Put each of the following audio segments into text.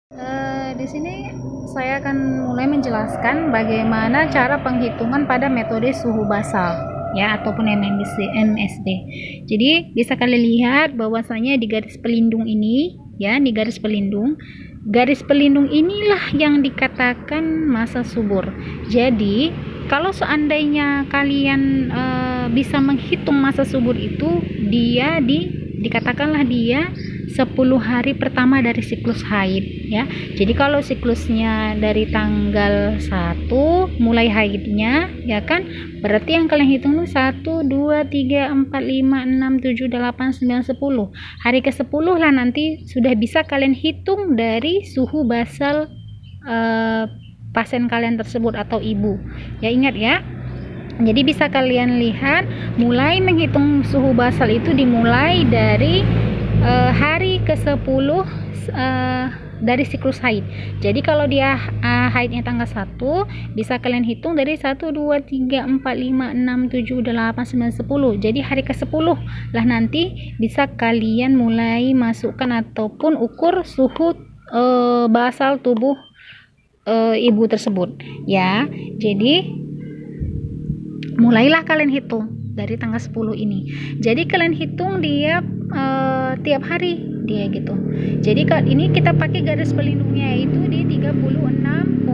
Di sini saya akan mulai menjelaskan bagaimana cara penghitungan pada metode suhu basal ya ataupun MSD. Jadi bisa kalian lihat bahwasanya di garis pelindung ini ya, di garis pelindung inilah yang dikatakan massa subur. Jadi kalau seandainya kalian bisa menghitung massa subur itu, dikatakanlah dia 10 hari pertama dari siklus haid ya. Jadi kalau siklusnya dari tanggal 1 mulai haidnya ya kan, berarti yang kalian hitung tuh 1 2 3 4 5 6 7 8 9 10. Hari ke-10 lah nanti sudah bisa kalian hitung dari suhu basal pasien kalian tersebut atau ibu. Ya ingat ya. Jadi bisa kalian lihat mulai menghitung suhu basal itu dimulai dari hari ke-10 dari siklus haid. Jadi kalau dia haidnya tanggal 1, bisa kalian hitung dari 1 2 3 4 5 6 7 8 9 10. Jadi hari ke-10 lah nanti bisa kalian mulai masukkan ataupun ukur suhu basal tubuh ibu tersebut ya. Jadi mulailah kalian hitung dari tanggal 10 ini. Jadi kalian hitung dia tiap hari dia gitu. Jadi ini kita pakai garis pelindungnya itu di 36,2.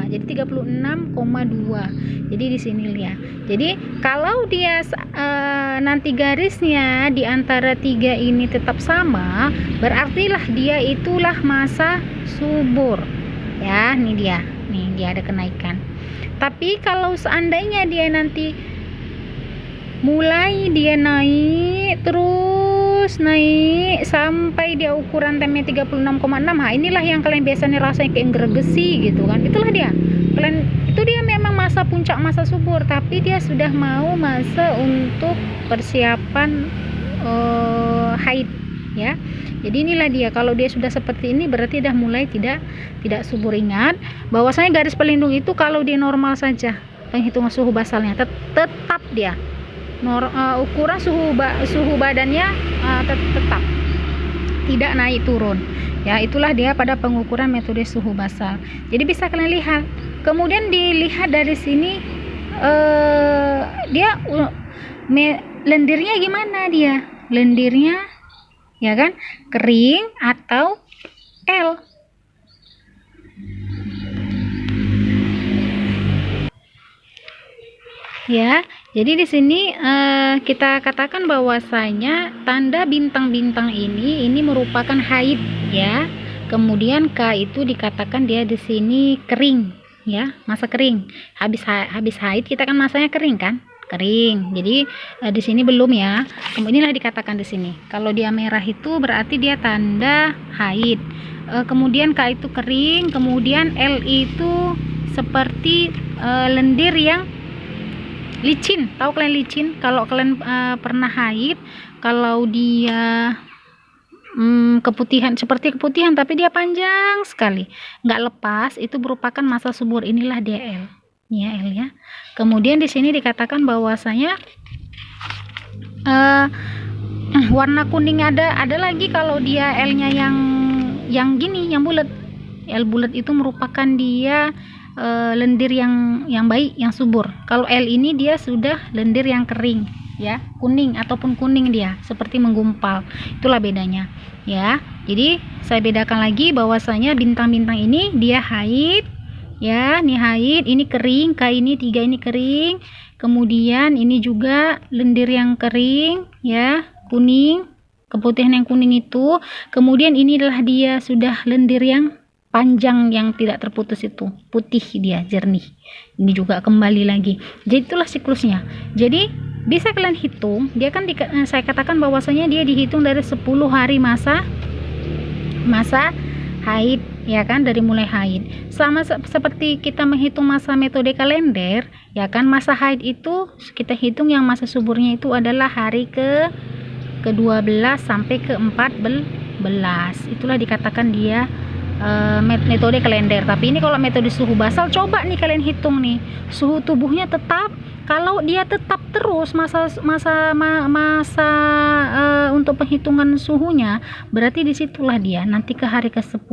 Jadi 36,2. Jadi di sini lihat. Jadi kalau dia nanti garisnya di antara 3 ini tetap sama, berartilah dia itulah massa subur. Ya, ini dia. Nih, dia ada kenaikan. Tapi kalau seandainya dia nanti mulai dia naik terus naik sampai dia ukuran temnya 36,6, inilah yang kalian biasanya rasain kayak gregesi gitu kan. Itulah dia. Itu dia memang masa puncak masa subur, tapi dia sudah mau masa untuk persiapan haid ya. Jadi inilah dia, kalau dia sudah seperti ini berarti dah mulai tidak subur. Ingat bahwasanya garis pelindung itu kalau dia normal saja penghitungan suhu basalnya tetap dia ukuran suhu badannya tetap tidak naik turun ya. Itulah dia pada pengukuran metode suhu basal. Jadi bisa kalian lihat, kemudian dilihat dari sini dia lendirnya gimana, dia lendirnya ya kan, kering atau L. Ya, jadi di sini kita katakan bahwasanya tanda bintang-bintang ini merupakan haid ya. Kemudian K itu dikatakan dia di sini kering ya, masa kering. Habis haid kita kan masanya kering kan? Kering. Jadi di sini belum ya. Kemudian dikatakan di sini. Kalau dia merah itu berarti dia tanda haid. Kemudian K itu kering, kemudian L itu seperti lendir yang licin. Tahu kalian licin? Kalau kalian pernah haid, kalau dia seperti keputihan tapi dia panjang sekali, nggak lepas, itu merupakan massa subur. Inilah dia L. Ya, L ya. Kemudian di sini dikatakan bahwasanya warna kuning ada lagi kalau dia L-nya yang gini, yang bulat. L bulat itu merupakan dia lendir yang baik, yang subur. Kalau L ini dia sudah lendir yang kering ya, kuning ataupun kuning, dia seperti menggumpal. Itulah bedanya ya. Jadi saya bedakan lagi bahwasanya bintang-bintang ini dia haid ya, ini haid, ini kering, K ini 3 ini kering. Kemudian ini juga lendir yang kering ya, kuning, keputihan yang kuning itu. Kemudian ini adalah dia sudah lendir yang panjang yang tidak terputus, itu putih, dia jernih. Ini juga kembali lagi. Jadi itulah siklusnya. Jadi bisa kalian hitung, dia kan saya katakan bahwasanya dia dihitung dari 10 hari masa haid ya kan, dari mulai haid. Sama seperti kita menghitung masa metode kalender ya kan, masa haid itu kita hitung yang masa suburnya itu adalah hari ke-12 sampai ke-14. Itulah dikatakan dia metode kalender. Tapi ini kalau metode suhu basal, coba nih kalian hitung nih, suhu tubuhnya tetap Kalau dia tetap terus masa untuk penghitungan suhunya, berarti disitulah dia nanti ke hari ke-10,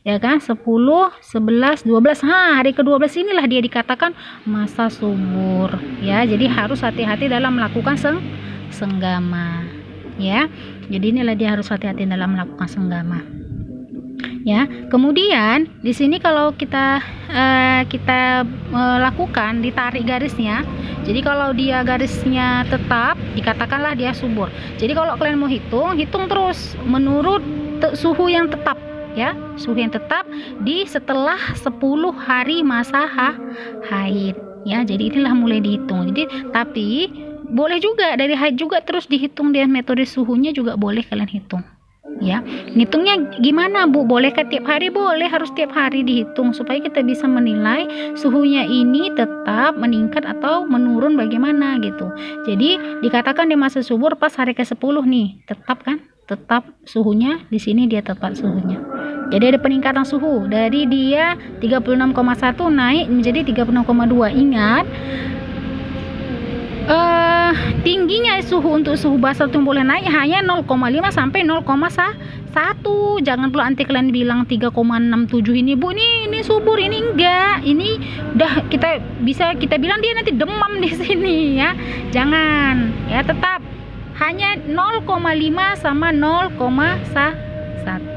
ya kan, 10, 11, 12. Hari ke-12 inilah dia dikatakan masa subur, ya. Jadi harus hati-hati dalam melakukan senggama, ya. Jadi inilah dia harus hati-hati dalam melakukan senggama, ya. Kemudian di sini kalau kita lakukan, ditarik garisnya. Jadi kalau dia garisnya tetap, dikatakanlah dia subur. Jadi kalau kalian mau hitung terus menurut suhu yang tetap, ya, suhu yang tetap di setelah 10 hari masa haid, ya. Jadi inilah mulai dihitung. Jadi tapi boleh juga dari haid juga terus dihitung, dia metode suhunya juga boleh kalian hitung, ya. Ngitungnya gimana, Bu? Bolehkah tiap hari? Boleh, harus tiap hari dihitung supaya kita bisa menilai suhunya ini tetap meningkat atau menurun bagaimana gitu. Jadi dikatakan di masa subur pas hari ke-10 nih, tetap kan? Tetap suhunya di sini, dia tetap suhunya. Jadi ada peningkatan suhu dari dia 36,1 naik menjadi 36,2. Ingat, tingginya suhu untuk suhu basal itu boleh naik hanya 0,5 sampai 0,1. Jangan pula nanti kalian bilang 3,67 ini, Bu, ini subur, ini enggak. Ini udah kita bilang dia nanti demam di sini, ya. Jangan, ya, tetap hanya 0,5 sama 0,1.